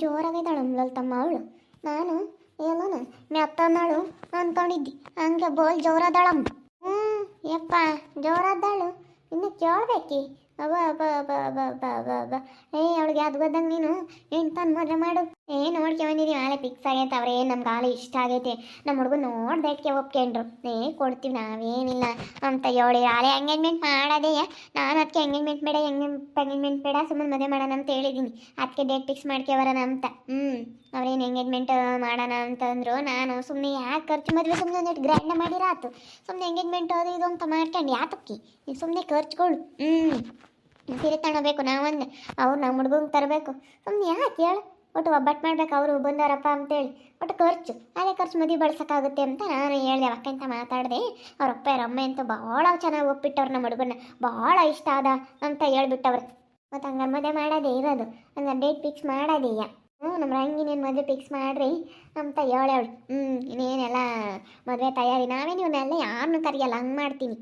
ಜೋರಾಗಿದ್ದಾಳಲ್ಲ ತಮ್ಮ ಅವಳು. ನಾನು ಏನೋನ ಮೆತ್ತನಾಳು ಅಂದ್ಕೊಂಡಿದ್ದಿ, ಹಂಗೆ ಬೋಲ್ ಜೋರದಾಳಮ್ಮ. ಹ್ಞೂ ಯಪ್ಪ ಜೋರದ್ದಾಳು. ಇನ್ನು ಕೇಳ್ಬೇಕಿ. ಅವ ಅಬ ಅಬ ಅಬ ಅಬ ಅಬ ಅಬ. ಅವಳಿಗೆ ಅದು ಗೊತ್ತಂಗೆ ನೀನು ಎಂತಂದು ಮದುವೆ ಮಾಡು. ನೋಡ್ಕೆ ಬಂದಿದ್ದೀವಿ, ನಾಳೆ ಫಿಕ್ಸ್ ಆಗೈತೆ. ಅವ್ರೇ ನಮ್ಗೆ ಆಳೆ ಇಷ್ಟ ಆಗೈತೆ, ನಮ್ಮ ಹುಡುಗ ನೋಡ್ದಕ್ಕೆ ಒಪ್ಕೊಂಡ್ರು. ಕೊಡ್ತೀವಿ ನಾವೇನಿಲ್ಲ ಅಂತ ಹೇಳಿ ಆಳೆ ಎಂಗೇಜ್ಮೆಂಟ್ ಮಾಡೋದೇ. ನಾನು ಅದಕ್ಕೆ ಎಂಗೇಜ್ಮೆಂಟ್ ಬೇಡ, ಎಂಗೇಜ್ಮೆಂಟ್ ಬೇಡ, ಸುಮ್ಮನೆ ಮದುವೆ ಮಾಡೋಣ ಅಂತ ಹೇಳಿದ್ದೀನಿ. ಅದಕ್ಕೆ ಡೇಟ್ ಫಿಕ್ಸ್ ಮಾಡ್ಕೊಬರೋಣ ಅಂತ. ಅವ್ರೇನು ಎಂಗೇಜ್ಮೆಂಟ್ ಮಾಡೋಣ ಅಂತಂದ್ರು. ನಾನು ಸುಮ್ಮನೆ ಯಾಕೆ ಖರ್ಚು, ಮದುವೆ ಸುಮ್ಮನೆ ಒಂದಿಟ್ಟು ಗ್ರ್ಯಾಂಡ್ ಮಾಡಿರಾತು. ಸುಮ್ಮನೆ ಎಂಗೇಜ್ಮೆಂಟ್ ಅದು ಇದು ಅಂತ ಮಾಡ್ಕೊಂಡು ಯಾತಕ್ಕಿ ನೀವು ಸುಮ್ಮನೆ ಖರ್ಚುಗಳು. ಸೀರೆ ತಗೋಬೇಕು ನಾವೊಂದು, ಅವ್ರು ನಮ್ಮ ಹುಡುಗಂಗೆ ತರಬೇಕು. ಸುಮ್ಮನೆ ಯಾಕೆ ಹೇಳು, ಒಟ್ಟು ಒಬ್ಬಟ್ಟು ಮಾಡ್ಬೇಕು ಅವರು ಬಂದಾರಪ್ಪ ಅಂತೇಳಿ. ಒಟ್ಟು ಖರ್ಚು, ಅದೇ ಖರ್ಚು ಮದುವೆ ಬಳಸೋಕ್ಕಾಗುತ್ತೆ ಅಂತ ನಾನು ಹೇಳಿದೆ. ಅಕ್ಕಂತ ಮಾತಾಡಿದೆ. ಅವ್ರಪ್ಪ ಅಮ್ಮ ಅಂತೂ ಭಾಳ ಚೆನ್ನಾಗಿ ಒಪ್ಪಿಟ್ಟವ್ರು, ನಮ್ಮ ಹುಡುಗನ ಭಾಳ ಇಷ್ಟ ಆದ ಅಂತ ಹೇಳ್ಬಿಟ್ಟವ್ರು. ಮತ್ತು ಹಂಗಾರೆ ಮದುವೆ ಮಾಡೋದೇ ಇರೋದು, ಹಂಗಾರೆ ಡೇಟ್ ಫಿಕ್ಸ್ ಮಾಡೋದೀಯ. ನಮ್ಮ ರಂಗಿನೇನು ಮದುವೆ ಫಿಕ್ಸ್ ಮಾಡ್ರಿ ಅಂತ ಹೇಳವಳು. ಇನ್ನೇನೆಲ್ಲ ಮದುವೆ ತಯಾರಿ. ನಾವೇನು ಇವನ್ನೆಲ್ಲ ಯಾರನ್ನೂ ಕರಿಯಲ್ಲ, ಹಂಗೆ ಮಾಡ್ತೀನಿ.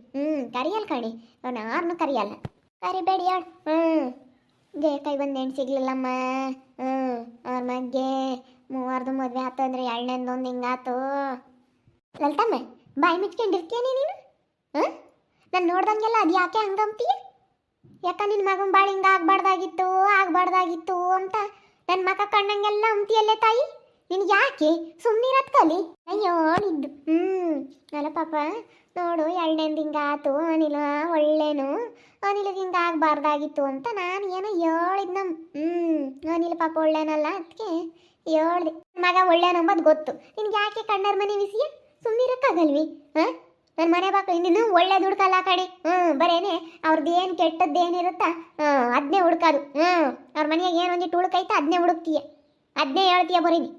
ಕರಿಯಲ್ಲ ಕಣಿ, ಅವ್ನು ಯಾರನ್ನೂ ಕರಿಯಲ್ಲ. ಕರಿಬೇಡಿ ಹೇಳು. ಕೈ ಬಂದು ಹೆಣ್ಣು ಸಿಗ್ಲಿಲ್ಲಮ್ಮ. ಅವ್ರ ಮಗ್ಗೆ ಮೂವಾರ್ದು ಮದುವೆ ಆತು ಅಂದರೆ ಎರಡನೇದೊಂದು ಹಿಂಗಾತು. ಲಲಿತಮ್ಮ ಬಾಯಿ ಮುಚ್ಕೊಂಡಿರ್ತೀಯ ನೀನು? ನಾನು ನೋಡ್ದಂಗೆಲ್ಲ ಅದು ಯಾಕೆ ಹಂಗಂತೀಯ? ಯಾಕ ನಿನ್ನ ಮಗನ ಬಾಳ ಹಿಂಗೆ ಆಗ್ಬಾರ್ದಾಗಿತ್ತು ಅಂತ ನನ್ನ ಮಗ ಕಣ್ಣಂಗೆಲ್ಲ ಅಂತೀಯಲ್ಲೇ ತಾಯಿ. ನಿನಗೆ ಯಾಕೆ ಸುಮ್ಮನಿರತ್ ಕಲಿ. ಅಯ್ಯೋ ನಿದ್ದು. ಅಲ್ಲ ಪಾಪ ನೋಡು, ಎರಡನೇದು ಹಿಂಗಾತು. ಅನಿಲ ಒಳ್ಳೇನು, ಅನಿಲಿಗೆ ಹಿಂಗೆ ಆಗಬಾರ್ದಾಗಿತ್ತು ಅಂತ ನಾನು ಏನೋ ಹೇಳಿದ್ ಅನಿಲ ಪಾಪ ಒಳ್ಳೇನಲ್ಲ, ಅದಕ್ಕೆ ಹೇಳ್ದೆ. ಮಗ ಒಳ್ಳೇನಂಬದು ಗೊತ್ತು. ನಿನ್ಗೆ ಯಾಕೆ ಕಣ್ಣರ ಮನೆ ವಿಷಯ ಸುಮ್ಮನಿರಕ್ಕಾಗಲ್ವಿ? ನನ್ನ ಮನೆ ಬಾಕ ಇನ್ನೂ ಒಳ್ಳೆ ಹುಡ್ಕಲ್ಲ ಕಡೆ. ಬರೇನೆ ಅವ್ರದ್ದು ಏನು ಕೆಟ್ಟದ್ದೇನಿರುತ್ತಾ ಅದನ್ನೇ ಹುಡ್ಕೋದು. ಅವ್ರ ಮನೆಯಾಗ ಏನು ಒಂದಿಟ್ಟು ಹುಡುಕೈತೆ ಅದನ್ನೇ ಹುಡುಕ್ತೀಯ, ಅದನ್ನೇ ಹೇಳ್ತೀಯ. ಬರೀನಿ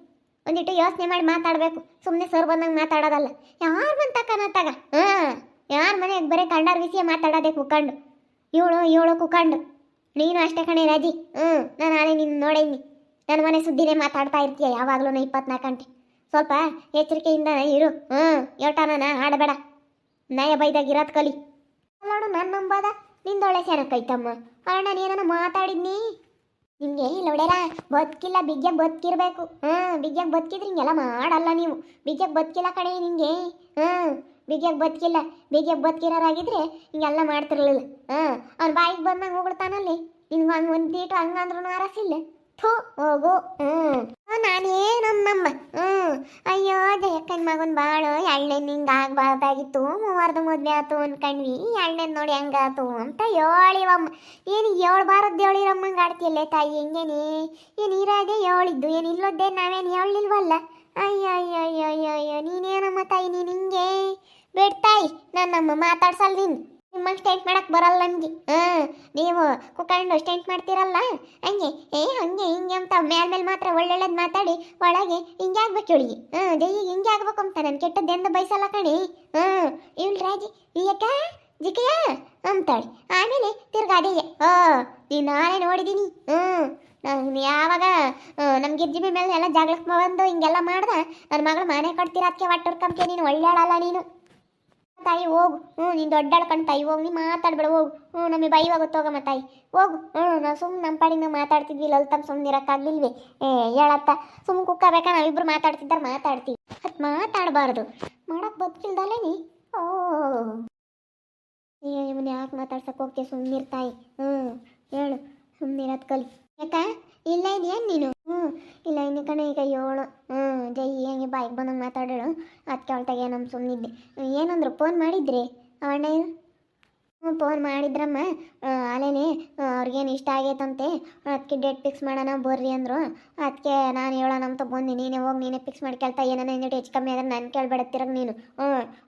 ಒಂದಿಟ್ಟು ಯೋಚನೆ ಮಾಡಿ ಮಾತಾಡಬೇಕು. ಸುಮ್ಮನೆ ಸರ್ ಬಂದಂಗೆ ಮಾತಾಡೋದಲ್ಲ. ಯಾರು ಬಂತಕ್ಕನತ್ತಾಗ ಯಾರ ಮನೆಯಾಗ ಬರೀ ಕಂಡಾರ ವಿಷಯ ಮಾತಾಡೋದೆ ಕುಕ್ಕಂಡು. ಇವಳು ಕುಕ್ಕಂಡು. ನೀನು ಅಷ್ಟೇ ಕಣೆ ರಾಜಿ. ನಾನು ನಾಳೆ ನಿನ್ನ ನೋಡೇನಿ. ನನ್ನ ಮನೆ ಸುದ್ದಿನೇ ಮಾತಾಡ್ತಾ ಇರ್ತೀಯ ಯಾವಾಗಲೂ 24 ಗಂಟೆ. ಸ್ವಲ್ಪ ಎಚ್ಚರಿಕೆಯಿಂದ ಇರು. ಯೋಟನ ಆಡಬೇಡ, ನಯ ಬೈದಾಗ ಇರೋದು ಕಲಿ. ನೋಡು ನನ್ನ ನಂಬಾದ ನಿಂದೊಳ್ಳೆ ಸೇನಕ್ಕೈತಮ್ಮ. ಅಣ್ಣ ನೀನನ್ನು ಮಾತಾಡಿದ್ನಿ. ನಿಮಗೆ ಲೊಡೆರ ಬದುಕಿಲ್ಲ, ಬಿಗ್ಯಾಗ ಬದುಕಿರ್ಬೇಕು. ಬಿಗ್ಯಾಗ ಬದುಕಿದ್ರೆ ಹಿಂಗೆಲ್ಲ ಮಾಡಲ್ಲ ನೀವು. ಬಿಗ್ಯಾಗ ಬದುಕಿಲ್ಲ ಕಣೆ ನಿಂಗೆ. ಬಿಗ್ಯಾಗ ಬದುಕಿಲ್ಲ. ಬಿಗ್ಯಾಗ ಬದುಕಿರೋರಾಗಿದ್ರೆ ಹಿಂಗೆಲ್ಲ ಮಾಡ್ತಿರ್ಲಿಲ್ಲ. ಅವ್ನ ಬಾಯಿಗೆ ಬಂದಂಗೆ ಹೋಗ್ಬಿಡ್ತಾನಲ್ಲಿ. ನಿನ್ಗೆ ಹಂಗೆ ಒಂದೀಟು ಹಂಗಂದ್ರೂ ಅರಸಿಲ್ಲ. ಥೂ ಹೋಗು. ನಾನೇ ನಮ್ಮಮ್ಮ. ಅಯ್ಯೋ ಜಯಕ್ಕನ ಮಗನ ಬಾಳು ಎರಡನೇದು ಹಿಂಗೆ ಆಗಬಾರ್ದಾಗಿತ್ತು, ಮೂವಾರ್ದು ಮದುವೆ ಆತು ಅನ್ಕಂಡ್ವಿ, ಎರಡನೇದು ನೋಡಿ ಹಂಗಾತು ಅಂತ ಹೇಳಿವಮ್ಮ. ಏನು ಹೇಳ್ಬಾರದ್ದು ಹೇಳಿರಮ್ಮಂಗೆ ಆಡ್ತಿಯಲ್ಲೇ ತಾಯಿ. ಹೆಂಗೇನೆ ಏನು ಇರೋದೇ ಹೇಳಿದ್ದು, ಏನು ಇಲ್ಲೋದೇ ನಾವೇನು ಹೇಳಿಲ್ವಲ್ಲ. ಅಯ್ಯೋ ಅಯ್ಯೋ ಅಯ್ಯೋ ಅಯ್ಯೋ ಅಯ್ಯೋ ನೀನೇನಮ್ಮ ತಾಯಿ, ನೀನು ಹಿಂಗೆ ಬಿಡ್ತಾಯಿ. ನನ್ನಮ್ಮ ಮಾತಾಡ್ಸಲ್ಲ ನೀನು. ನಿಮ್ಮಂಗೆ ಸ್ಟೆಂಟ್ ಮಾಡಕ್ಕೆ ಬರಲ್ಲ ನನಗೆ. ನೀವು ಕುತ್ಕೊಂಡು ಸ್ಟೆಂಟ್ ಮಾಡ್ತೀರಲ್ಲ ಹಂಗೆ ಹಂಗೆ ಹಿಂಗೆ ಅಂತ ಮೇಲೆ ಮಾತ್ರ ಒಳ್ಳೊಳ್ಳೇದು ಮಾತಾಡಿ ಒಳಗೆ ಹಿಂಗೆ ಆಗ್ಬೇಕು ಇವಳಿಗೆ. ಜೈಗೆ ಹಿಂಗೆ ಆಗ್ಬೇಕು ಅಂತ ನಾನು ಕೆಟ್ಟದ್ದೆಂದು ಬಯಸಲ್ಲ ಕಣಿ. ಇವಳು ರಾಜಿ ಯಾಕ ಜಿಕೆಯ ಅಂತಾಳೆ. ಆಮೇಲೆ ತಿರ್ಗಾದೆಯ ನೀನು ನಾನೇ ನೋಡಿದ್ದೀನಿ. ನಾನು ಯಾವಾಗ ನಮ್ಮ ಗಿರ್ಜಿಬಿ ಮೇಲೆ ಎಲ್ಲ ಜಾಗ್ಲಕ್ಕೆ ಬಂದು ಹಿಂಗೆಲ್ಲ ಮಾಡ್ದೆ ನನ್ನ ಮಗಳು ಮನೆ ಕಟ್ತೀರ ಅದಕ್ಕೆ ಒಟ್ಟರ್ಕಂಕೆ. ನೀನು ಒಳ್ಳೆಯಾಳಲ್ಲ ನೀನು ತಾಯಿ. ಹೋಗು. ನೀನು ದೊಡ್ಡಾಳ್ಕೊಂಡು ತಾಯಿ ಹೋಗಿ, ನೀ ಮಾತಾಡ್ಬೇಡ ಹೋಗು. ನಮಗೆ ಬೈವಾಗುತ್ತೆ ಹೋಗಮ್ಮ ತಾಯಿ ಹೋಗು. ನಾವು ಸುಮ್ಮನೆ ನಮ್ಮ ಪಾಡಿನ ಮಾತಾಡ್ತಿದ್ವಿ. ಲಲಿತಮ್ಮ ಸುಮ್ಮನೆ ಇರೋಕ್ಕಾಗ್ಲಿಲ್ವೇ? ಹೇಳತ್ತ ಸುಮ್ಮನೆ ಕುಕ್ಕಬೇಕಾ? ನಾವಿಬ್ರು ಮಾತಾಡ್ತೀವಿ. ಅದು ಮಾತಾಡಬಾರ್ದು, ಮಾಡೋಕ್ಕೆ ಬದುಕಿಲ್ದಲ್ಲೇ ನೀ. ಇವನು ಯಾಕೆ ಮಾತಾಡ್ಸಕ್ಕೆ ಹೋಗ್ತೀಯ? ಸುಮ್ಮನಿರ್ತಾಯಿ. ಹೇಳು, ಸುಮ್ಮನಿರೋದು ಕಲಿ. ಯಾಕ ಇಲ್ಲ ಇದೆಯೇನು ನೀನು? ಇಲ್ಲ ಇನ್ನು ಕಣೆ ಈಗ ಏಳು. ಜೈ ಹೆಂಗೆ ಬಾಯಿಗೆ ಬಂದಂಗೆ ಮಾತಾಡೋಳು. ಅದಕ್ಕೆ ಅವಳ್ತಾಗೆ ನಮ್ಮ ಸುಮ್ಮನಿದ್ದೆ. ಏನಂದ್ರು ಫೋನ್ ಮಾಡಿದ್ರಿ ಅವಣ್ಣ? ಫೋನ್ ಮಾಡಿದ್ರಮ್ಮ. ಅಲ್ಲೇನೆ ಅವ್ರಿಗೇನು ಇಷ್ಟ ಆಗೈತಂತೆ, ಅದಕ್ಕೆ ಡೇಟ್ ಫಿಕ್ಸ್ ಮಾಡೋಣ ಬರ್ರಿ ಅಂದರು. ಅದಕ್ಕೆ ನಾನು ಹೇಳೋಣ ಅಂತ ಬಂದು, ನೀನೇ ಹೋಗಿ ನೀನೇ ಫಿಕ್ಸ್ ಮಾಡ್ಕೊಳ್ತಾ. ಏನಾನ ಇನ್ನಿಟ್ಟು ಹೆಚ್ಚು ಕಮ್ಮಿ ಆದ್ರೆ ನಾನು ಕೇಳ್ಬೇಡತ್ತಿರ ನೀನು.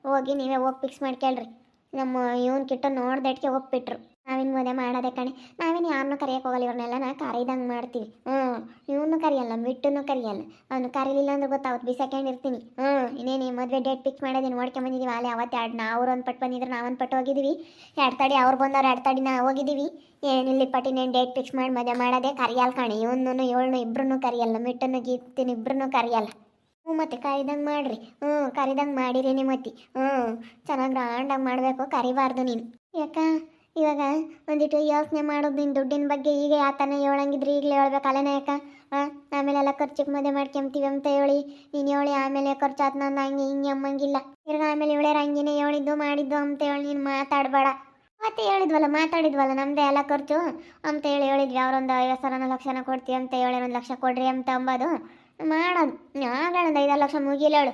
ಹೋಗಿ ನೀವೇ ಹೋಗಿ ಫಿಕ್ಸ್ ಮಾಡ್ಕೊಳ್ರಿ. ನಮ್ಮ ಇವನ್ ಕಿಟ್ಟ ನೋಡ್ದಟ್ಗೆ ಹೋಗ್ಬಿಟ್ರು. ನಾವಿನ್ನು ಮದುವೆ ಮಾಡೋದೆ ಕಣೆ. ನಾವೇನು ಯಾರನ್ನೂ ಕರಿಯಕ್ಕೆ ಹೋಗಲ್ಲ. ಇವ್ರನ್ನೆಲ್ಲ ನಾ ಕರೀದಂಗೆ ಮಾಡ್ತೀವಿ. ಇವನು ಕರಿಯಲ್ಲ, ಬಿಟ್ಟನ್ನು ಕರಿಯಲ್ಲ. ಅವನು ಕರೀಲಿಲ್ಲ ಅಂದ್ರೆ ಗೊತ್ತಾಗುತ್ತೆ, ಬಿಸಾಕೊಂಡಿರ್ತೀನಿ. ಇನ್ನೇನು ಮದುವೆ ಡೇಟ್ ಫಿಕ್ಸ್ ಮಾಡೋದೇನು ನೋಡ್ಕೊಂಬಂದಿದ್ದೀವಿ. ಅಲ್ಲಿ ಅವತ್ತು ಅವ್ರು ಒಂದು ಪಟ್ಟು ಬಂದಿದ್ರು, ನಾವೊಂದು ಪಟ್ಟು ಹೋಗಿದ್ದೀವಿ. 2 ತಡಿ ಅವ್ರು ಬಂದವ್ರು, 2 ತಡಿ ನಾವು ಹೋಗಿದ್ದೀವಿ. ಏನಿಲ್ಲಿ ಪಟ್ಟಿನೇನು ಡೇಟ್ ಫಿಕ್ಸ್ ಮಾಡಿ ಮದುವೆ ಮಾಡೋದೇ. ಕರಿಯಲ್ಲ ಕಣೆ. ಇವನು ಇವಳನ್ನು ಇಬ್ಬರನ್ನೂ ಕರಿಯಲ್ಲ, ಮಿಟ್ಟನ್ನು ಗೀತೀನಿ ಇಬ್ಬರನ್ನೂ ಕರಿಯಲ್ಲ. ಮತ್ತೆ ಕರಿದಂಗೆ ಮಾಡ್ರಿ. ಕರಿದಂಗೆ ಮಾಡಿರಿ ಮತ್ತೆ. ಚೆನ್ನಾಗಿ ಗ್ರಾಂಡಾಗಿ ಮಾಡಬೇಕು, ಕರಿಬಾರ್ದು ನೀನು. ಯಾಕ ಇವಾಗ ಒಂದಿಟ್ಟು ಯೋಚನೆ ಮಾಡೋದು ನಿನ್ನ ದುಡ್ಡಿನ ಬಗ್ಗೆ. ಈಗ ಯಾತನ ಹೇಳಂಗಿದ್ರಿ ಈಗಲೇ ಹೇಳ್ಬೇಕು ಅಲ್ಲೇನ? ಯಾಕ ಆಮೇಲೆ ಖರ್ಚಿಗೆ ಮದುವೆ ಮಾಡ್ಕೊಂತೀವಿ ಅಂತ ಹೇಳಿ ನೀನು ಹೇಳಿ ಆಮೇಲೆ ಖರ್ಚಾತ್ ನಂದು ಹಂಗೆ ಹಿಂಗೆ ಅಮ್ಮಂಗಿಲ್ಲ. ತಿರ್ಗಾ ಆಮೇಲೆ ಇವಳೇ ಹಂಗೇನೆ ಹೇಳಿದ್ದು ಮಾಡಿದ್ದು ಅಂತ ಹೇಳಿ ನೀನು ಮಾತಾಡಬೇಡ. ಮತ್ತೆ ಹೇಳಿದ್ವಲ್ಲ ಮಾತಾಡಿದ್ವಲ್ಲ ನಮ್ಮದೇ ಎಲ್ಲ ಖರ್ಚು ಅಂತ ಹೇಳಿ ಹೇಳಿದ್ವಿ. ಅವರೊಂದು 50,000 ಲಕ್ಷನ ಕೊಡ್ತೀವಿ ಅಂತ ಹೇಳಿ 1 ಲಕ್ಷ ಕೊಡ್ರಿ ಅಂತ ಅಂಬೋದು ಮಾಡೋದು. ಆಗೋಣ 5 ಲಕ್ಷ ಮುಗಿಲಿ ಹೇಳು.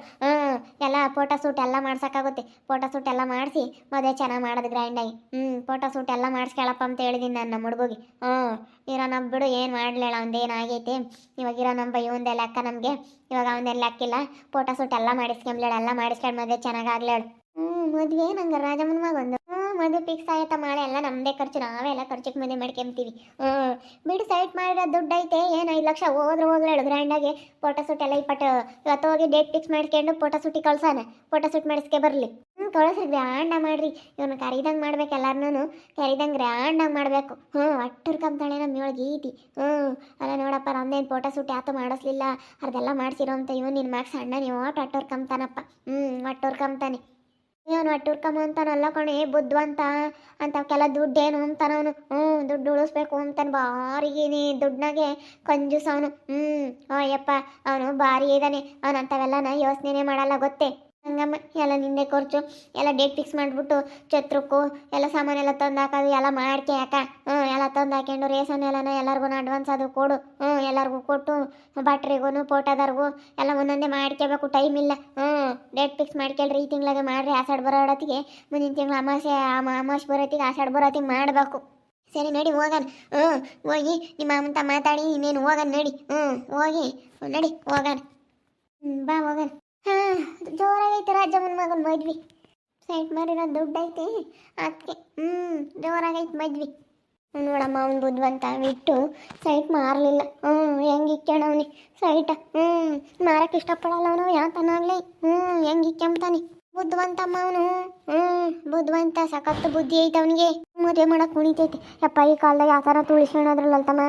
ಎಲ್ಲ ಫೋಟೋ ಶೂಟ್ ಎಲ್ಲ ಮಾಡ್ಸೋಕ್ಕಾಗುತ್ತೆ. ಫೋಟೋ ಶೂಟ್ ಎಲ್ಲ ಮಾಡಿಸಿ ಮದುವೆ ಚೆನ್ನಾಗಿ ಮಾಡೋದು ಗ್ರ್ಯಾಂಡಾಗಿ. ಫೋಟೋ ಶೂಟ್ ಎಲ್ಲ ಮಾಡಿಸ್ಕೊಳಪ್ಪ ಅಂತ ಹೇಳಿದ್ದೀನಿ ನಾನು ನಮ್ಮ ಹುಡುಗಿಗೆ. ಇರೋ ನಮ್ಮ ಬಿಡು ಏನು ಮಾಡಲಿಲ್ಲ ಅವ್ನ್ದೇನು ಆಗೈತಿ. ಇವಾಗ ಇರೋ ನಮ್ಮ ಇವಂದೇ ಲೆಕ್ಕ ನಮಗೆ. ಇವಾಗ ಅವನದೇನು ಲೆಕ್ಕಿಲ್ಲ. ಫೋಟೋ ಶೂಟ್ ಎಲ್ಲ ಮಾಡಿಸ್ಕೊಂಬ್ಲೇಳು. ಎಲ್ಲ ಮಾಡಿಸ್ಕೊಂಡು ಮದುವೆ ಚೆನ್ನಾಗಾಗ್ಲೇಳು. ಮದುವೆ ನಂಗೆ ರಾಜಮ್ಮನ ಮಗೊಂದು ಮದುವೆ ಫಿಕ್ಸ್ ಆಯ್ತಾ ಮಾಳೆ. ಎಲ್ಲ ನಮ್ಮದೇ ಖರ್ಚು. ನಾವೆಲ್ಲ ಖರ್ಚಿಗೆ ಮದುವೆ ಮಾಡ್ಕೊಂತೀವಿ. ಬಿಡು ಸೈಟ್ ಮಾಡಿರೋ ದುಡ್ಡು ಐತೆ ಏನು 5 ಲಕ್ಷ ಹೋಗ್ಲೇಳು ಗ್ರ್ಯಾಂಡಾಗಿ. ಫೋಟೋ ಶೂಟ್ ಎಲ್ಲ ಇವತ್ತು ಹೋಗಿ ಡೇಟ್ ಫಿಕ್ಸ್ ಮಾಡ್ಕೊಂಡು ಫೋಟೋ ಶೂಟಿಗೆ ಕಳ್ಸಾನೆ. ಫೋಟೋ ಶೂಟ್ ಮಾಡಿಸ್ಕೆ ಬರಲಿ. ಕಳಿಸ್ರಿ ಗ್ರ್ಯಾಂಡಾಗಿ ಮಾಡ್ರಿ. ಇವನು ಕರಿದಂಗೆ ಮಾಡ್ಬೇಕು. ಎಲ್ಲರನ್ನೂ ಕರಿದಂಗೆ ಗ್ರ್ಯಾಂಡಾಗಿ ಮಾಡಬೇಕು. ಅಟ್ಟರ್ ಕಂತಾಳೆ ನಮ್ಮ ಇವಳು ಗೀತಿ. ಅಲ್ಲ ನೋಡಪ್ಪ ನಮ್ದೇನು ಫೋಟೋ ಶೂಟ್ ಯಾತೂ ಮಾಡಿಸ್ಲಿಲ್ಲ. ಅದೆಲ್ಲ ಮಾಡಿಸಿರೋ ಅಂತ ಇವನು ನಿನ್ನ ಮ್ಯಾಕ್ಸ್ ಅಣ್ಣ ನೀವು ಅಟ್ಟೋರ್ ಕಂತಾನಪ್ಪ. ಅಟ್ಟೋರ್ ಕಂತಾನೆ ಇವನು. ಅಟ್ಟೂರ್ ಕಮ್ಮ ಅಂತಾನಲ್ಲ ಕಣೆ ಬುದ್ಧವಂತ. ಅಂತವಕ್ಕೆಲ್ಲ ದುಡ್ಡೇನು ಅಂತಾನ ಅವನು. ದುಡ್ಡು ಉಳಿಸ್ಬೇಕು ಅಂತಾನೆ ಭಾರಿಗೇನೆ. ದುಡ್ಡನಾಗೆ ಕಂಜೂಸ್ ಅವನು. ಯಪ್ಪ ಅವನು ಭಾರಿ ಇದ್ದಾನೆ. ಅವನು ಅಂಥವೆಲ್ಲನ ಯೋಚನೆ ಮಾಡಲ್ಲ ಗೊತ್ತೇ. ಹಂಗಮ್ಮ ಎಲ್ಲ ನಿಂದೆ ಖರ್ಚು. ಎಲ್ಲ ಡೇಟ್ ಫಿಕ್ಸ್ ಮಾಡಿಬಿಟ್ಟು ಛತ್ರಕ್ಕೂ ಎಲ್ಲ ಸಾಮಾನೆಲ್ಲ ತಂದು ಹಾಕೋದು ಎಲ್ಲ ಮಾಡ್ಕೆ ಯಾಕ. ಎಲ್ಲ ತಂದು ಹಾಕೊಂಡು ರೇಷನ್ ಎಲ್ಲನ ಎಲ್ಲರಿಗೂ ಅಡ್ವಾನ್ಸ್ ಅದು ಕೊಡು. ಎಲ್ಲರಿಗೂ ಕೊಟ್ಟು ಭಟ್ರಿಗೂ ಫೋಟೋದವ್ರಿಗೂ ಎಲ್ಲ ಒಂದೊಂದೇ ಮಾಡ್ಕೋಬೇಕು. ಟೈಮ್ ಇಲ್ಲ. ಡೇಟ್ ಫಿಕ್ಸ್ ಮಾಡ್ಕೊಳ್ರಿ. ಈ ತಿಂಗಳಿಗೆ ಮಾಡಿರಿ. ಆಷಾಢ ಬರೋತ್ತಿಗೆ ಮುಂದಿನ ತಿಂಗಳು ಅಮಾವಾಸ್ಯೆ ಬರೋತ್ತಿಗೆ ಆಷಾಢ ಬರೋತ್ತಿಗೆ ಮಾಡಬೇಕು. ಸರಿ ನಡಿ ಹೋಗೋಣ. ಹೋಗಿ ನಿಮ್ಮ ಅಮ್ಮಂತ ಮಾತಾಡಿ ಇನ್ನೇನು ಹೋಗೋಣ ನಡಿ. ಹೋಗಿ ನಡಿ ಹೋಗೋಣ. ಬಾ ಹೋಗೋಣ. ಜೋರಾಗೈತೆ ರಾಜಮ್ಮನ ಮಗನ ಮದ್ವಿ. ಸೈಟ್ ಮಾರಿರೋ ದುಡ್ಡು ಐತೆ ಅದಕ್ಕೆ. ಜೋರಾಗೈತೆ ಮದ್ವಿ. ನೋಡಮ್ಮ ಅವ್ನು ಬುದ್ಧವಂತ ಬಿಟ್ಟು ಸೈಟ್ ಮಾರಲಿಲ್ಲ. ಹೆಂಗೆ ಇಕ್ಕೋಣ ಅವನಿ ಸೈಟ. ಮಾರಕ್ಕೆ ಇಷ್ಟಪಡಲ್ಲ ಅವನು ಯಾತನಾಗಲಿ. ಹೆಂಗೆ ಇಕ್ಕೊಂತಾನೆ ಬುದ್ಧವಂತಮ್ಮ ಅವನು. ಬುದ್ಧವಂತ ಸಖತ್ತು ಬುದ್ಧಿ ಐತೆ ಅವನಿಗೆ. ಮದುವೆ ಮಾಡಕ್ಕೆ ಕುಣಿತೈತೆ. ಯಪ್ಪ ಈ ಕಾಲದಾಗ ಯಾವ ಥರ ತುಳಿಸ್ಕೊಳೋದ್ರಲ್ಲಲ್ತಮ್ಮ.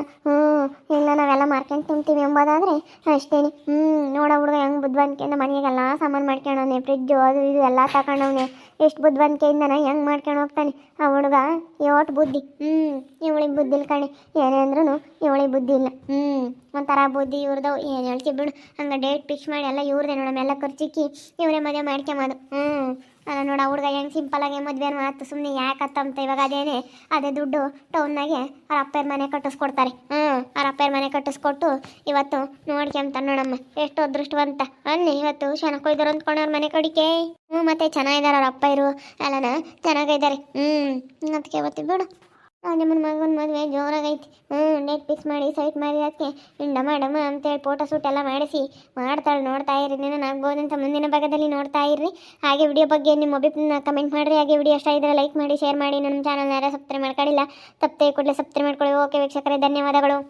ಇಲ್ಲ ನಾವೆಲ್ಲ ಮಾರ್ಕೊಂಡು ತಿಂತೀವಿ ಎಂಬುದಾದ್ರೆ ಅಷ್ಟೇನೆ. ನೋಡ ಹುಡುಗ ಹೆಂಗೆ ಬುದ್ಧವಂತಿಕೆಯಿಂದ ಮನೆಗೆಲ್ಲ ಸಾಮಾನು ಮಾಡ್ಕೊಂಡವನೆ. ಫ್ರಿಜ್ಜು ಅದು ಇದು ಎಲ್ಲ ತಗೊಂಡವನೆ. ಎಷ್ಟು ಬುದ್ಧವಂತಿಕೆಯಿಂದನ ಹೆಂಗೆ ಮಾಡ್ಕೊಂಡು ಹೋಗ್ತಾನೆ ಆ ಹುಡುಗ. ಯೋಟ್ ಬುದ್ಧಿ. ಇವಳಿಗೆ ಬುದ್ಧಿ ಇಲ್ಲ ಕಣೆ. ಏನೇ ಅಂದ್ರೂ ಇವಳಿಗೆ ಬುದ್ಧಿ ಇಲ್ಲ. ಒಂಥರ ಬುದ್ಧಿ ಇವ್ರದವು. ಏನು ಹೇಳ್ತೀವಿ ಬಿಡು. ಹಂಗೆ ಡೇಟ್ ಫಿಕ್ಸ್ ಮಾಡಿ ಎಲ್ಲ ಇವ್ರದೇ ನೋಡಮ್ಮೆಲ್ಲ ಖರ್ಚಿಕ್ಕಿ ಇವರೇ ಮದುವೆ ಮಾಡ್ಕೊಂಬೋದು. ಅಲ್ಲ ನೋಡ ಹುಡುಗ ಹೆಂಗೆ ಸಿಂಪಲಾಗಿ ಮದುವೆ ಮಾತು ಸುಮ್ಮನೆ ಯಾಕತ್ತಂತ. ಇವಾಗ ಅದೇ ದುಡ್ಡು ಟೌನ್ನಾಗೆ ಅವ್ರ ಅಪ್ಪರ ಮನೆ ಕಟ್ಟಿಸ್ಕೊಡ್ತಾರೆ. ಅವ್ರ ಅಪ್ಪರ ಮನೆ ಕಟ್ಟಿಸ್ಕೊಟ್ಟು ಇವತ್ತು ನೋಡ್ಕೊಂತ ನೋಡಮ್ಮ ಎಷ್ಟು ಅದೃಷ್ಟವಂತ ಅನ್ನಿ. ಇವತ್ತು ಚೆನ್ನಾಗಿ ಕೊಯ್ದಾರ ಅಂದ್ಕೊಂಡವ್ರ ಮನೆ ಕಡಿಕೆ. ಮತ್ತೆ ಚೆನ್ನಾಗಿದ್ದಾರೆ ಅವ್ರ ಅಪ್ಪ ಇರು ಎಲ್ಲನ ಚೆನ್ನಾಗಿದ್ದಾರೆ. ಅದಕ್ಕೆ ಇವತ್ತು ಬಿಡು ನಿಮ್ಮನ ಮಗನ ಮದುವೆ ಜೋರಾಗೈತಿ. ಡೇಟ್ ಫಿಕ್ಸ್ ಮಾಡಿ ಸೈಟ್ ಮಾಡಿ ಅದಕ್ಕೆ ಇಂಡ ಮಾಡಮ್ಮ ಅಂತೇಳಿ ಫೋಟೋ ಶೂಟ್ ಎಲ್ಲ ಮಾಡ್ತಾಳೆ. ನೋಡ್ತಾ ಇರಿ. ನೀನು ಆಗ್ಬೋದಂತ ಮುಂದಿನ ಭಾಗದಲ್ಲಿ ನೋಡ್ತಾ ಇರ್ರಿ. ಹಾಗೆ ವಿಡಿಯೋ ಬಗ್ಗೆ ನಿಮ್ಮ ಅಭಿಪ್ರಾಯ ಕಮೆಂಟ್ ಮಾಡಿರಿ. ಹಾಗೆ ವಿಡಿಯೋ ಇಷ್ಟ ಇದ್ದರೆ ಲೈಕ್ ಮಾಡಿ ಶೇರ್ ಮಾಡಿ. ನಮ್ಮ ಚಾನಲ್ ಯಾರು ಸಬ್ಸ್ಕ್ರೈಬ್ ಮಾಡ್ಕೊಂಡಿಲ್ಲ ತಪ್ಪದೆ ಕೂಡಲೇ ಸಬ್ಸ್ಕ್ರೈಬ್ ಮಾಡ್ಕೊಳ್ಳಿ. ಓಕೆ ವೀಕ್ಷಕರೇ ಧನ್ಯವಾದಗಳು.